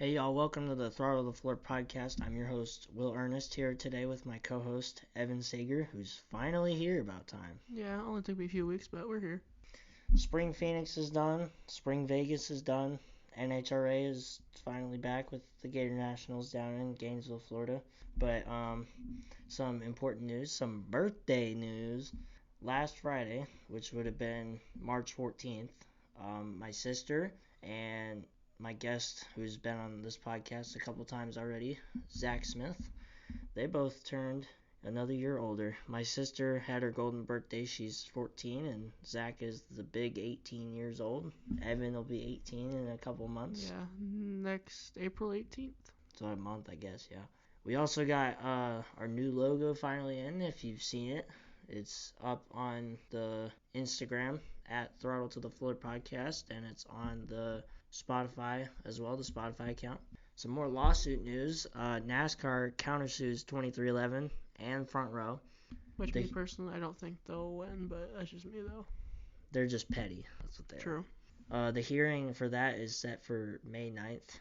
Hey y'all, welcome to the Throttle the Floor podcast. I'm your host, Will Earnest, here today with my co-host, Evan Sager, who's finally here about time. Yeah, it only took me a few weeks, but we're here. Spring Phoenix is done, Spring Vegas is done, NHRA is finally back with the Gatornationals down in Gainesville, Florida. But some important news, some birthday news. Last Friday, which would have been March 14th, my sister and my guest, who's been on this podcast a couple times already, Zach Smith, they both turned another year older. My sister had her golden birthday. She's 14, and Zach is the big 18 years old. Evan will be 18 in a couple months. Yeah, next April 18th. So a month, I guess, yeah. We also got our new logo finally in, if you've seen it. It's up on the Instagram at Throttle to the Floor podcast, and it's on the Spotify as well, the Spotify account. Some more lawsuit news. NASCAR countersues 2311 and Front Row. Which, me personally, I don't think they'll win, but that's just me, though. They're just petty. That's what they True. are. The hearing for that is set for May 9th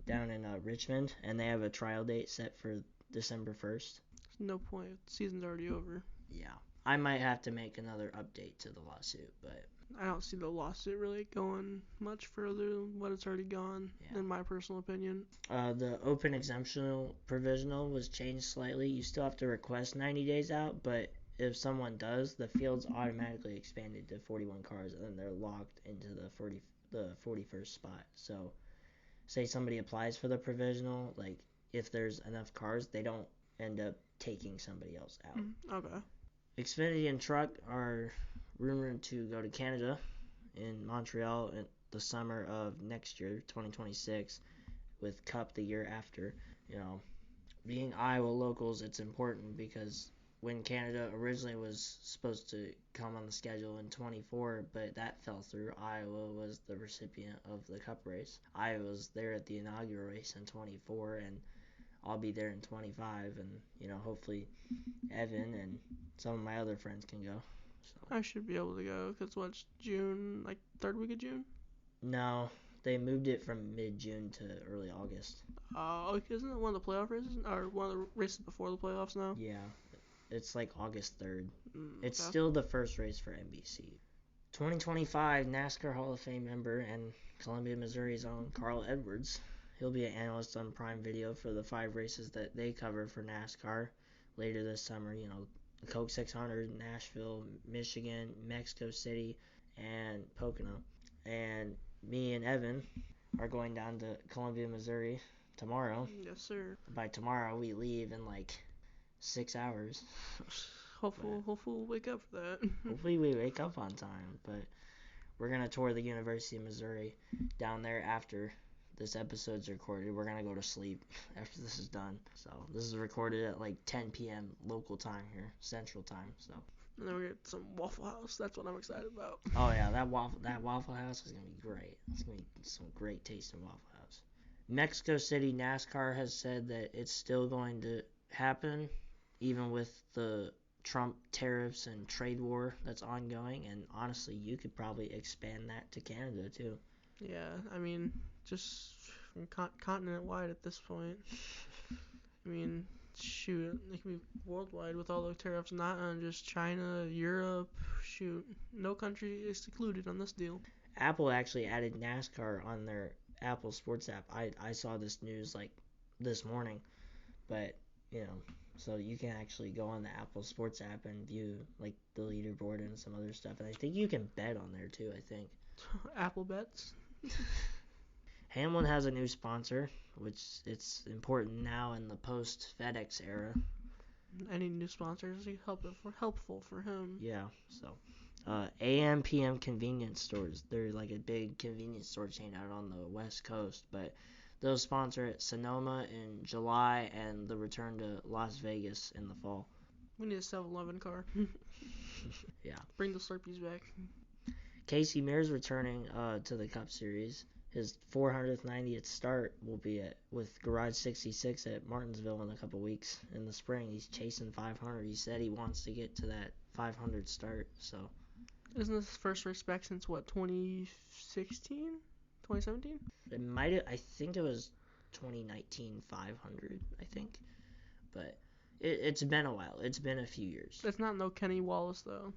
down in Richmond, and they have a trial date set for December 1st. There's no point. The season's already over. Yeah. I might have to make another update to the lawsuit, but I don't see the lawsuit really going much further than what it's already gone, in my personal opinion. The open exemption provisional was changed slightly. You still have to request 90 days out, but if someone does, the field's automatically expanded to 41 cars, and then they're locked into the 41st spot. So, say somebody applies for the provisional, like, if there's enough cars, they don't end up taking somebody else out. Okay. Xfinity and Truck are rumored to go to Canada in Montreal in the summer of next year, 2026, with Cup the year after. You know, being Iowa locals, it's important because when Canada originally was supposed to come on the schedule in 24, but that fell through. Iowa was the recipient of the Cup race. Iowa was there at the inaugural race in 24, and I'll be there in 25, and hopefully Evan and some of my other friends can go. So. I should be able to go because what's June, like third week of June? No, they moved it from mid-June to early August. Isn't it one of the playoff races or one of the races before the playoffs now? Yeah, it's like August 3rd. It's Okay. still the first race for NBC. 2025 NASCAR Hall of Fame member and Columbia, Missouri's own Carl Edwards. He'll be an analyst on Prime Video for the 5 races that they cover for NASCAR later this summer. The Coke 600, Nashville, Michigan, Mexico City, and Pocono. And me and Evan are going down to Columbia, Missouri tomorrow. Yes, sir. By tomorrow, we leave in like 6 hours. Hopefully we'll wake up for that. Hopefully we wake up on time, but we're going to tour the University of Missouri down there after this episode's recorded. We're going to go to sleep after this is done. So this is recorded at like 10 p.m. local time here, Central Time. So. And then we get some Waffle House. That's what I'm excited about. Oh yeah, that Waffle House is going to be great. It's going to be some great tasting Waffle House. Mexico City NASCAR has said that it's still going to happen, even with the Trump tariffs and trade war that's ongoing, and honestly, you could probably expand that to Canada too. Yeah, I mean, just from continent-wide at this point. I mean, shoot, it can be worldwide with all the tariffs, not on just China, Europe. Shoot, no country is excluded on this deal. Apple actually added NASCAR on their Apple Sports app. I saw this news like this morning, but so you can actually go on the Apple Sports app and view like the leaderboard and some other stuff, and I think you can bet on there too. I think Apple bets. Hamlin has a new sponsor, which it's important now in the post FedEx era. Any new sponsors are helpful for him. Yeah, so AM PM convenience stores. They're like a big convenience store chain out on the West Coast, but they'll sponsor Sonoma in July and the return to Las Vegas in the fall. We need a 7-Eleven car. Yeah. Bring the Slurpees back. Casey Mears returning to the Cup Series. His 490th start will be with Garage 66 at Martinsville in a couple weeks in the spring. He's chasing 500. He said he wants to get to that 500 start. So. Isn't this his first race back since what, 2016? 2017? It might have. I think it was 2019 500, I think. But it's been a while. It's been a few years. It's not no Kenny Wallace though.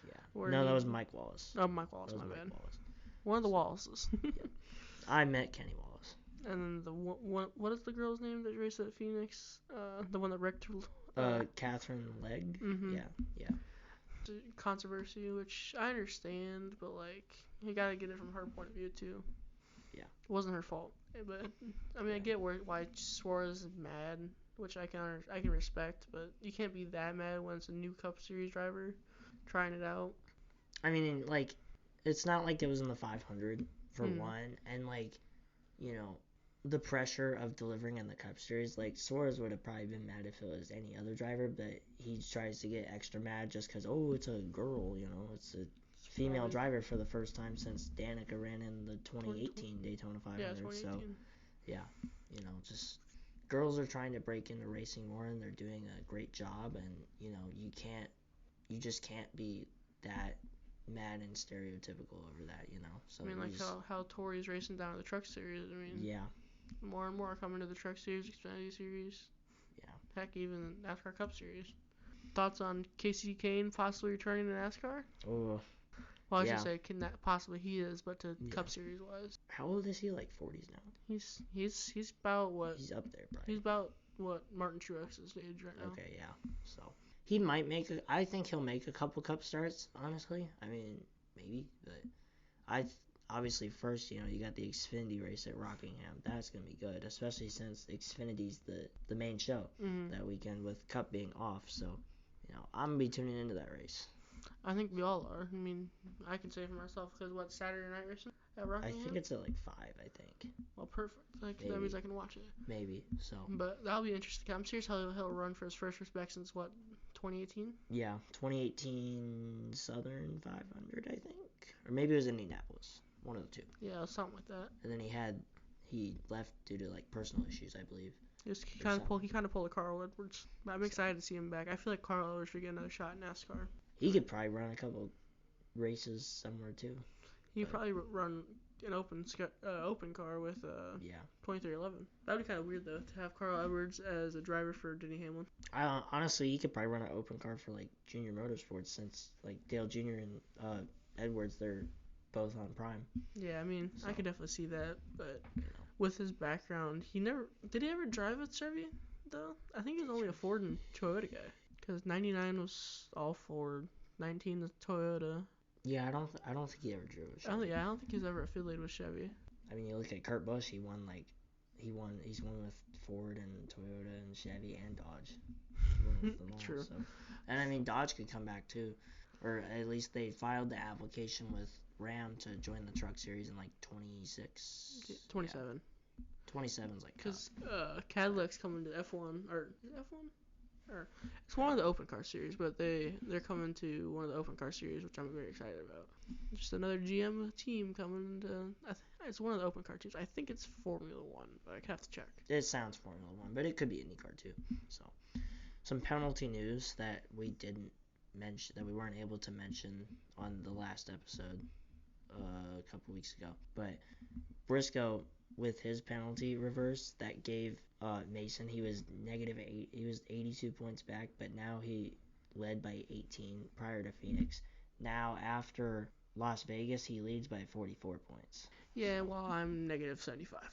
Yeah. No, that was Mike Wallace. Oh, Mike Wallace, my bad. One of the Wallaces. Yeah. I met Kenny Wallace. And then the what is the girl's name that raced at Phoenix? The one that wrecked. Catherine Legg. Mm-hmm. Yeah. Controversy, which I understand, but like you gotta get it from her point of view too. Yeah. It wasn't her fault, but I mean I get why Suarez is mad, which I can respect, but you can't be that mad when it's a new Cup Series driver trying it out. I mean, like, it's not like it was in the 500 for one, and like, you know, the pressure of delivering in the Cup Series, like, Suarez would have probably been mad if it was any other driver, but he tries to get extra mad just because, oh, it's a girl, you know, it's a female driver for the first time since Danica ran in the 2018 Daytona 500. Yeah, 2018. So, yeah, you know, just girls are trying to break into racing more, and they're doing a great job, and, you know, you just can't be that mad and stereotypical over that, you know. So I mean, like how Tori's racing down to the Truck Series. I mean, yeah. More and more are coming to the Truck Series, Xfinity Series. Yeah. Heck, even NASCAR Cup Series. Thoughts on Casey Kane possibly returning to NASCAR? Oh. Well, I should say possibly he is, but to Cup Series wise. How old is he? Like 40s now. He's about what? He's up there, probably. He's about what Martin Truex's age right now. Okay, yeah. So he might I think he'll make a couple Cup starts. Honestly, I mean maybe, but obviously first, you know, you got the Xfinity race at Rockingham. That's gonna be good, especially since Xfinity's the main show that weekend with Cup being off. So, you know, I'm gonna be tuning into that race. I think we all are. I mean, I can say for myself because what Saturday night racing at Rockingham? I think it's at like 5. I think. Well, perfect. Like that means I can watch it. Maybe so. But that'll be interesting. I'm serious how he'll run for his first respect since what 2018. Yeah, 2018 Southern 500, I think, or maybe it was Indianapolis. One of the two. Yeah, something like that. And then he left due to like personal issues, I believe. He kind of pulled a Carl Edwards. But I'm excited to see him back. I feel like Carl Edwards should get another shot in NASCAR. He could probably run a couple races somewhere too. He could probably run an open car with 2311. That'd be kind of weird though to have Carl Edwards as a driver for Denny Hamlin. Honestly, he could probably run an open car for like Junior Motorsports since like Dale Jr. and Edwards, they're both on Prime. Yeah, I mean, I could definitely see that, but with his background, did he ever drive a Chevy though? I think he was only a Ford and Toyota guy, because 99 was all Ford, 19 was Toyota. Yeah, I don't think he ever drove a Chevy. I don't think he's ever affiliated with Chevy. I mean, you look at Kurt Busch, he's won with Ford and Toyota and Chevy and Dodge. He won with them all. True. So. And I mean, Dodge could come back too, or at least they filed the application with Ram to join the Truck Series in like 26. 27. Yeah. 27's like. Because Cadillac's coming to F1 or is it F1? Or it's one of the open car series, but they're coming to one of the open car series, which I'm very excited about. Just another GM team coming to. It's one of the open car teams. I think it's Formula One, but I have to check. It sounds Formula One, but it could be IndyCar too. So, some penalty news that we didn't mention, that we weren't able to mention on the last episode a couple weeks ago. But Briscoe, with his penalty reverse, that gave Mason, he was -8. He was 82 points back, but now he led by 18 prior to Phoenix. Now after Las Vegas, he leads by 44 points. Yeah, well, I'm -75.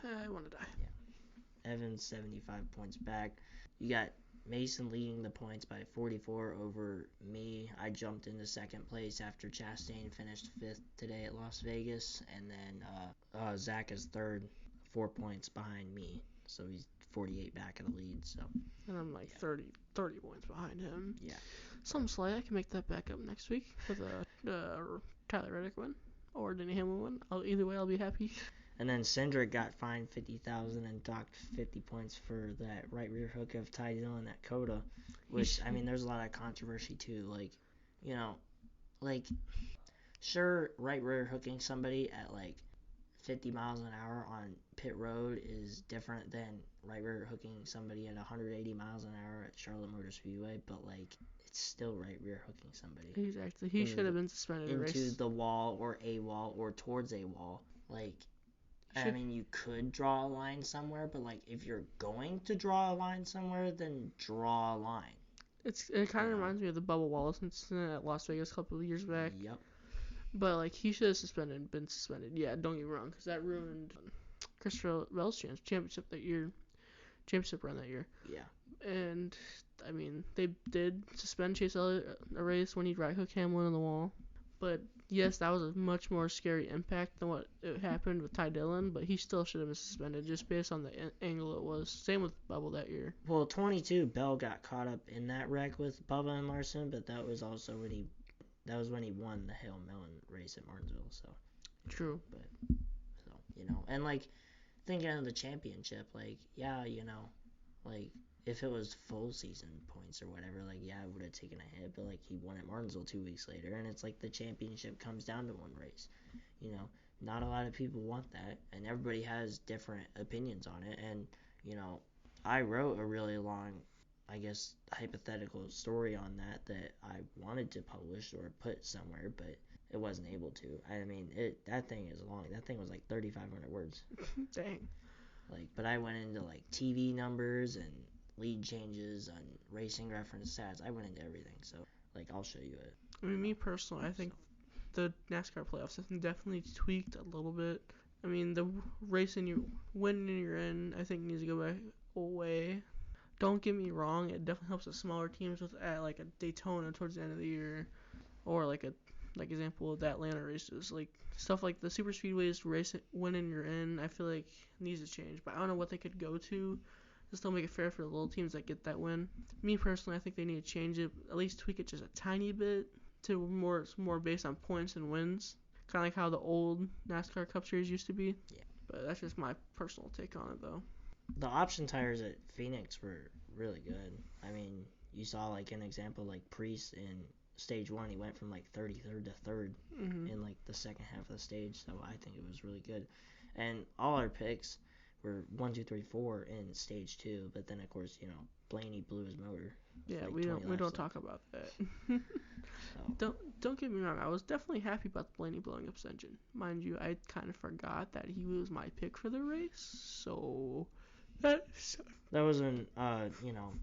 I want to die. Yeah. Evans 75 points back. You got Mason leading the points by 44 over me. I jumped into second place after Chastain finished 5th today at Las Vegas, and then Zach is third, 4 points behind me, so he's 48 back in the lead. So. And I'm like 30 points behind him. Yeah. Some slight. I can make that back up next week with a Tyler Reddick win or Denny Hamlin win. Either way, I'll be happy. And then Cindric got fined $50,000 and docked 50 points for that right rear hook of Ty Dillon at Coda, which, I mean, there's a lot of controversy too. Like, you know, like, sure, right rear hooking somebody at like 50 miles an hour on pit road is different than right rear hooking somebody at 180 miles an hour at Charlotte Motor Speedway, but like, it's still right rear hooking somebody. Exactly. He should have been suspended into the wall or a wall or towards a wall. Like, I mean, you could draw a line somewhere, but like if you're going to draw a line somewhere, then draw a line. It kind of reminds me of the Bubba Wallace incident at Las Vegas a couple of years back. Yep. But like he should have been suspended. Yeah, don't get me wrong, because that ruined Christopher Bell's championship run that year. Yeah. And I mean, they did suspend Chase Elliott a race when he right hook Hamlin on the wall. But yes, that was a much more scary impact than what it happened with Ty Dillon. But he still should have been suspended just based on the angle it was. Same with Bubble that year. Well, 22, Bell got caught up in that wreck with Bubba and Larson, but that was also when he won the Hale Mellon race at Martinsville. So true. But so and like thinking of the championship, like like if it was full season points or whatever, like I would have taken a hit, but like he won at Martinsville 2 weeks later, and it's like the championship comes down to one race. Not a lot of people want that, and everybody has different opinions on it. And I wrote a really long, I guess, hypothetical story on that I wanted to publish or put somewhere, but it wasn't able to. I mean, that thing is long. That thing was like 3,500 words. Dang. But I went into like TV numbers and lead changes and racing reference stats. I went into everything. So I'll show you it. I mean, me personally, I think the NASCAR playoffs have definitely tweaked a little bit. I mean, the winning you're in, I think needs to go away. Don't get me wrong, it definitely helps the smaller teams with like a Daytona towards the end of the year, or like example of the Atlanta races, like stuff like the super speedways winning you're in. I feel like needs to change, but I don't know what they could go to still make it fair for the little teams that get that win. Me personally, I think they need to change it, at least tweak it just a tiny bit to more based on points and wins, kind of like how the old NASCAR Cup Series used to be. Yeah. But that's just my personal take on it, though. The option tires at Phoenix were really good. I mean, you saw like an example like Priest in stage 1, he went from like 33rd to 3rd in like the second half of the stage, so I think it was really good. And all our picks were 1, 2, 3, 4 in stage 2, but then of course Blaney blew his motor. Yeah, like we don't talk about that. So. Don't get me wrong, I was definitely happy about Blaney blowing up his engine. Mind you, I kind of forgot that he was my pick for the race, so that was when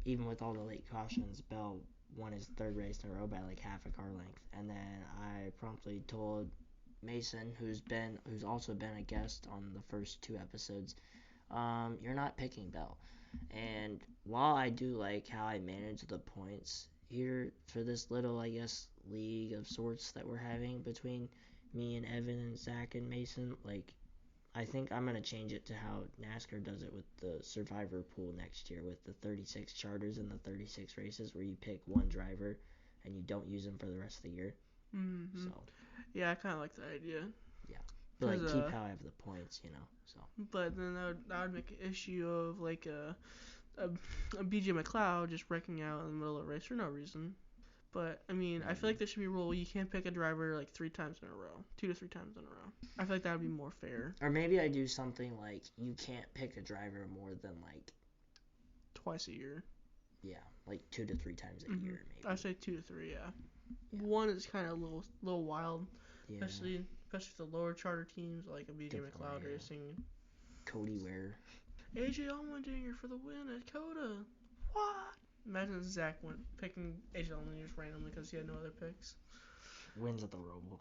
even with all the late cautions, Bell won his 3rd race in a row by like half a car length. And then I promptly told Mason, who's also been a guest on the first 2 episodes, you're not picking Bell. And while I do like how I manage the points here for this little, I guess, league of sorts that we're having between me and Evan and Zach and Mason, like I think I'm going to change it to how NASCAR does it with the Survivor pool next year with the 36 charters and the 36 races where you pick one driver and you don't use them for the rest of the year. Mm-hmm. So yeah, I kind of like that idea. Yeah. But like keep how I have the points, so. But then that would make an issue of like a BJ McLeod just wrecking out in the middle of a race for no reason. But I mean, I feel like there should be a rule you can't pick a driver like 3 times in a row, 2 to 3 times in a row. I feel like that would be more fair. Or maybe I do something like you can't pick a driver more than like twice a year. Yeah, like 2 to 3 times a year, maybe. I say 2 to 3, yeah. 1 is kind of a little wild, especially the lower charter teams like a BJ McLeod Racing. Cody Ware. AJ Allmendinger for the win at Coda. What? Imagine Zach picking AJ Allmendinger just randomly because he had no other picks. Wins at the Roval.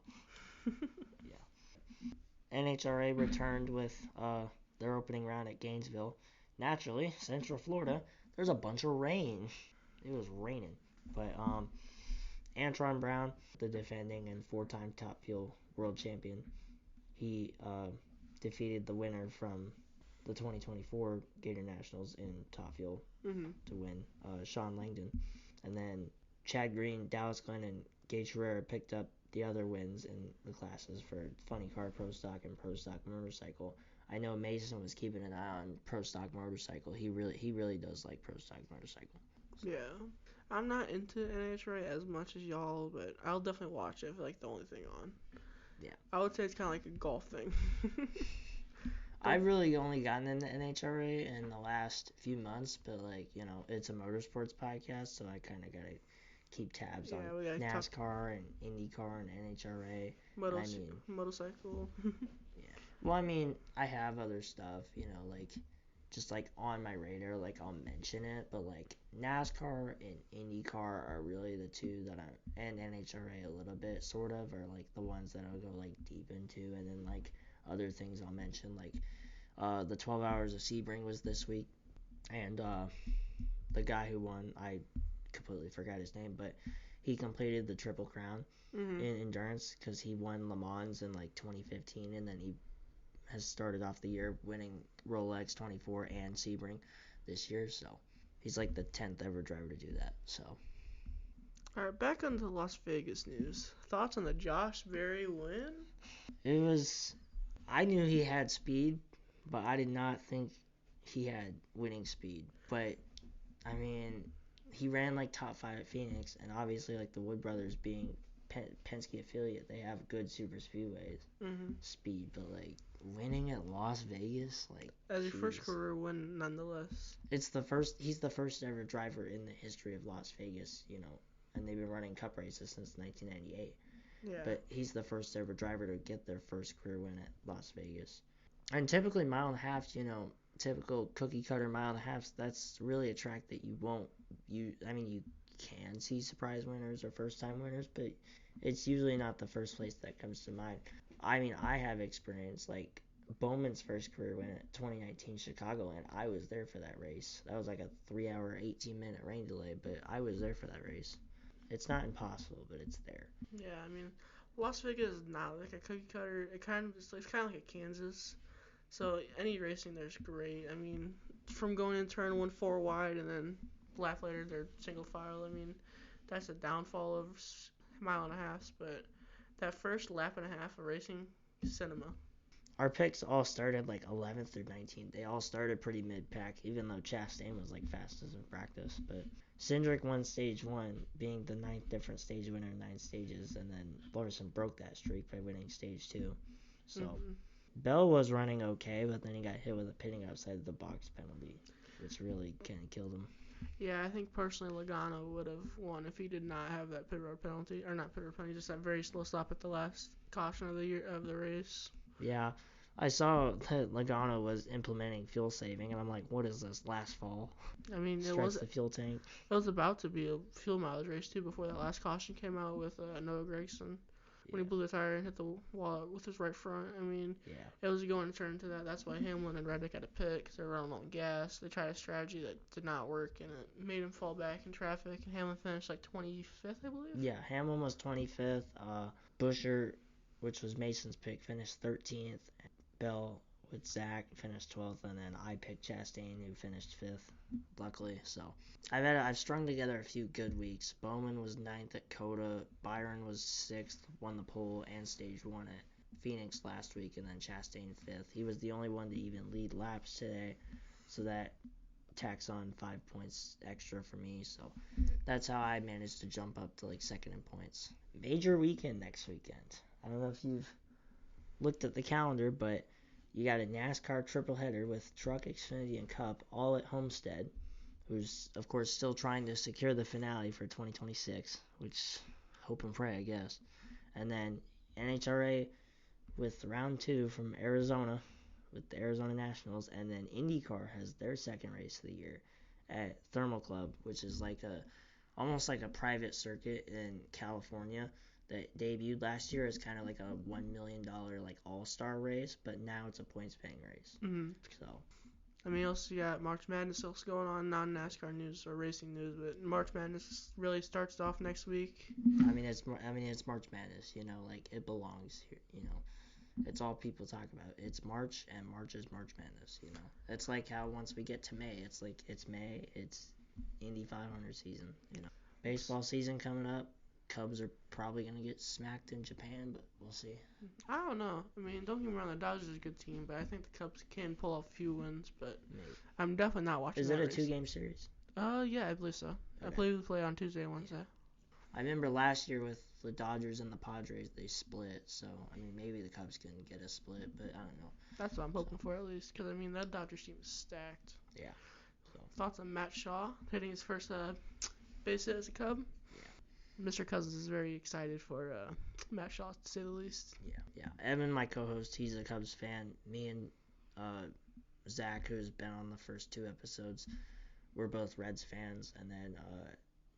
Yeah. NHRA returned with their opening round at Gainesville. Naturally, Central Florida, there's a bunch of rain. It was raining. But Antron Brown, the defending and 4-time Top Fuel world champion, he defeated the winner from the 2024 Gatornationals in Top Fuel to win, Sean Langdon. And then Chad Green, Dallas Glenn, and Gage Herrera picked up the other wins in the classes for Funny Car Pro Stock and Pro Stock Motorcycle. I know Mason was keeping an eye on Pro Stock Motorcycle. He really does like Pro Stock Motorcycle. So. Yeah. I'm not into NHRA as much as y'all, but I'll definitely watch it if like the only thing on. Yeah. I would say it's kind of like a golf thing. I've really only gotten into NHRA in the last few months, but like, it's a motorsports podcast, so I kind of got to keep tabs on NASCAR and IndyCar and NHRA. Motorcycle. Yeah. Well, I mean, I have other stuff, like just like on my radar, like I'll mention it, but like NASCAR and IndyCar are really the two that and NHRA a little bit, sort of, are like the ones that I'll go like deep into, and then like other things I'll mention, like the 12 Hours of Sebring was this week, and the guy who won, I completely forgot his name, but he completed the Triple Crown in endurance because he won Le Mans in like 2015, and then he has started off the year winning Rolex 24 and Sebring this year, so he's like the 10th ever driver to do that. So All right, back on the Las Vegas news. Thoughts on the Josh Berry win? it was, I knew he had speed, but I did not think he had winning speed. But I mean, he ran like top 5 at Phoenix, and obviously like the Wood brothers being Penske affiliate, they have good super speedways speed, but like winning at Las Vegas, like as your first career win, nonetheless. He's the first ever driver in the history of Las Vegas, and they've been running Cup races since 1998. Yeah. But he's the first ever driver to get their first career win at Las Vegas. And typically mile and a half, typical cookie cutter mile and a half, that's really a track that you can see surprise winners or first time winners, but it's usually not the first place that comes to mind. I mean, I have experience like Bowman's first career win at 2019 Chicago, and I was there for that race. That was like a 3-hour, 18-minute rain delay, but I was there for that race. It's not impossible, but it's there. Yeah, I mean, Las Vegas is not like a cookie cutter. It's kind of like a Kansas. So any racing there's great. I mean, from going in turn 1 4 wide and then lap later they're single file. I mean, that's a downfall of mile and a half. But that first lap and a half of racing, cinema. Our picks all started like 11th through 19th. They all started pretty mid-pack, even though Chastain was like fastest in practice. But Cindric won stage 1, being the 9th different stage winner in 9 stages, and then Larson broke that streak by winning stage 2. So Bell was running okay, but then he got hit with a pitting outside the box penalty, which really kind of killed him. Yeah, I think personally Logano would have won if he did not have that pit road penalty, or not pit road penalty, just that very slow stop at the last caution of the race. Yeah, I saw that Logano was implementing fuel saving, and I'm like, what is this, last fall? I mean, Stretch the fuel tank. It was about to be a fuel mileage race too before that last caution came out with Noah Gragson. When he blew the tire and hit the wall with his right front. I mean, it was going to turn into that. That's why Hamlin and Reddick had to pit because they were running on gas. They tried a strategy that did not work, and it made him fall back in traffic. And Hamlin finished like 25th, I believe. Yeah, Hamlin was 25th. Busher, which was Mason's pick, finished 13th. Bell with Zach finished 12th, and then I picked Chastain, who finished 5th, luckily. So I've strung together a few good weeks. Bowman was 9th at Coda. Byron was 6th, won the pole and stage 1 at Phoenix last week, and then Chastain 5th. He was the only one to even lead laps today, so that tacks on 5 points extra for me. So that's how I managed to jump up to like 2nd in points. Major weekend next weekend. I don't know if you've looked at the calendar, but you got a NASCAR tripleheader with Truck, Xfinity, and Cup all at Homestead, who's of course still trying to secure the finale for 2026, which hope and pray, I guess. And then NHRA with round 2 from Arizona with the Arizona Nationals, and then IndyCar has their second race of the year at Thermal Club, which is like almost like a private circuit in California that debuted last year as kind of like a $1 million like all-star race, but now it's a points-paying race. So, I mean, also got March Madness also going on, non-NASCAR news or racing news, but March Madness really starts off next week. I mean, it's March Madness, like it belongs here, It's all people talk about. It's March, and March is March Madness, It's like how once we get to May, it's like it's May, it's Indy 500 season, Baseball season coming up. Cubs are probably going to get smacked in Japan, but we'll see. I don't know. I mean, don't get me wrong, the Dodgers are a good team, but I think the Cubs can pull off a few wins, but maybe. I'm definitely not watching that race. Is it a 2-game series? Yeah, I believe so. Okay. I believe we play on Tuesday and Wednesday. I remember last year with the Dodgers and the Padres, they split, so, I mean, maybe the Cubs can get a split, but I don't know. That's what I'm hoping for, at least, because, I mean, that Dodgers team is stacked. Yeah. So. Thoughts on Matt Shaw hitting his first base hit as a Cub? Yeah. Mr. Cousins is very excited for Matt Shaw, to say the least. Yeah. Evan, my co-host, he's a Cubs fan. Me and Zach, who's been on the first 2 episodes, we're both Reds fans, and then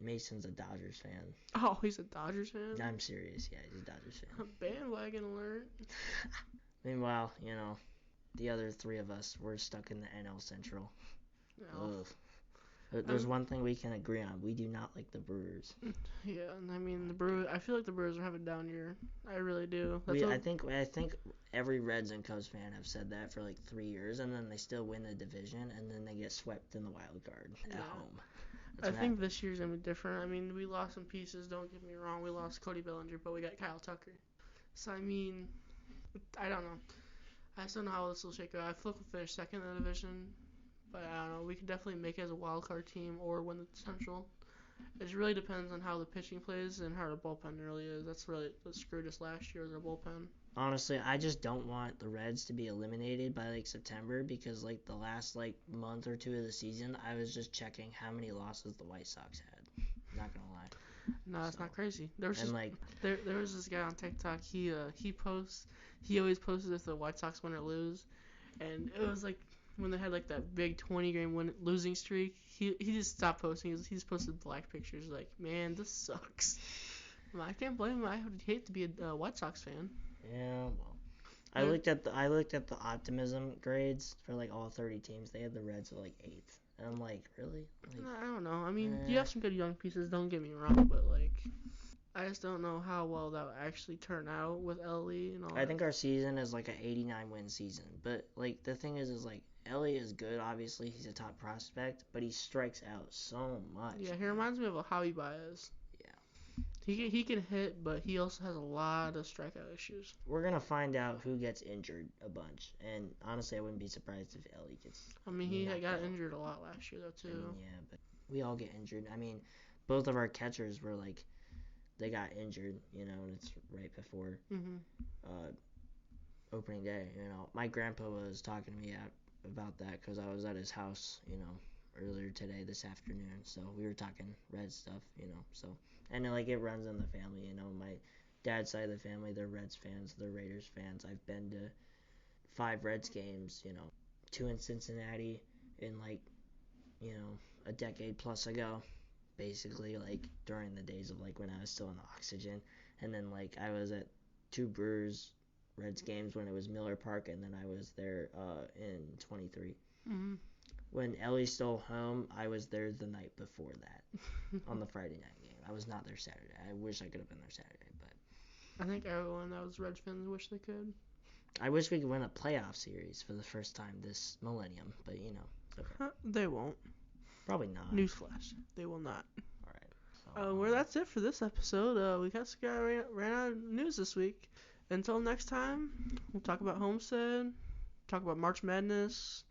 Mason's a Dodgers fan. Oh, he's a Dodgers fan? I'm serious. Yeah, he's a Dodgers fan. Bandwagon alert. Meanwhile, the other 3 of us, we're stuck in the NL Central. No. Ugh. There's one thing we can agree on. We do not like the Brewers. Yeah, and I mean the Brewers. I feel like the Brewers are having a down year. I really do. I think every Reds and Cubs fan have said that for like 3 years, and then they still win the division, and then they get swept in the wild card at home. I think this year's gonna be different. I mean, we lost some pieces. Don't get me wrong. We lost Cody Bellinger, but we got Kyle Tucker. So I mean, I don't know. I just don't know how this will shake out. I feel like we'll finish second in the division, but I don't know. We can definitely make it as a wild card team or win the Central. It really depends on how the pitching plays and how the bullpen really is. That's really what screwed us last year, their bullpen. Honestly, I just don't want the Reds to be eliminated by like September, because like the last like month or 2 of the season, I was just checking how many losses the White Sox had. Not gonna lie. No, that's not crazy. There was and there was this guy on TikTok. He always posted if the White Sox win or lose, and it was like when they had like that big 20-game losing streak. He just stopped posting. He just posted black pictures. Like, man, this sucks. I can't blame him. I would hate to be a White Sox fan. Yeah, well, I looked at the optimism grades for like all 30 teams. They had the Reds at like 8th, and I'm like, really? I don't know. I mean, you have some good young pieces. Don't get me wrong, but like, I just don't know how well that would actually turn out with Ellie and all. I think our season is like an 89 win season, but like the thing is like Ellie is good. Obviously, he's a top prospect, but he strikes out so much. Yeah, he reminds me of a Javi Baez. He can hit, but he also has a lot of strikeout issues. We're going to find out who gets injured a bunch. And honestly, I wouldn't be surprised if Ellie gets I mean, he got injured a lot last year, though, too. Yeah, but we all get injured. I mean, both of our catchers were like, they got injured, and it's right before opening day. My grandpa was talking to me about that because I was at his house, earlier today, this afternoon. So we were talking Red stuff, so. And like it runs in the family, my dad's side of the family, they're Reds fans, they're Raiders fans. I've been to 5 Reds games, 2 in Cincinnati in like, a decade plus ago, basically, like during the days of like when I was still in the oxygen. And then like I was at 2 Brewers Reds games when it was Miller Park, and then I was there in 23. Mm-hmm. When Ellie's still home, I was there the night before that on the Friday night game. I was not there Saturday. I wish I could have been there Saturday, but I think everyone that was Reds fans wish they could. I wish we could win a playoff series for the first time this millennium, but it's okay. They won't. Probably not. Newsflash, they will not. All right. So, well, that's it for this episode. We ran out of news this week. Until next time, we'll talk about Homestead, talk about March Madness,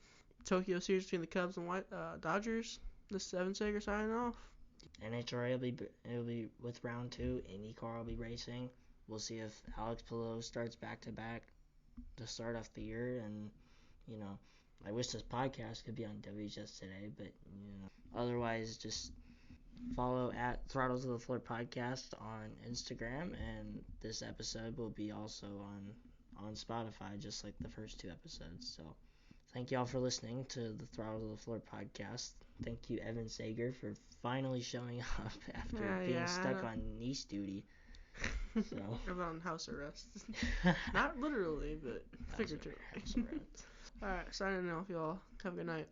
Tokyo series between the Cubs and Dodgers. This is Evan Sager signing off. NHRA will be with round 2. IndyCar will be racing. We'll see if Alex Palou starts back-to-back to start off the year. And, I wish this podcast could be on WHS today, but, otherwise just follow at Throttle to the Floor podcast on Instagram. And this episode will be also on Spotify, just like the first 2 episodes. So thank y'all for listening to the Throttle to the Floor podcast. Thank you, Evan Sager, for finally showing up after being stuck on niece duty. So. I'm on house arrest. Not literally, but figuratively. House arrest. Alright, signing off, y'all. Have a good night.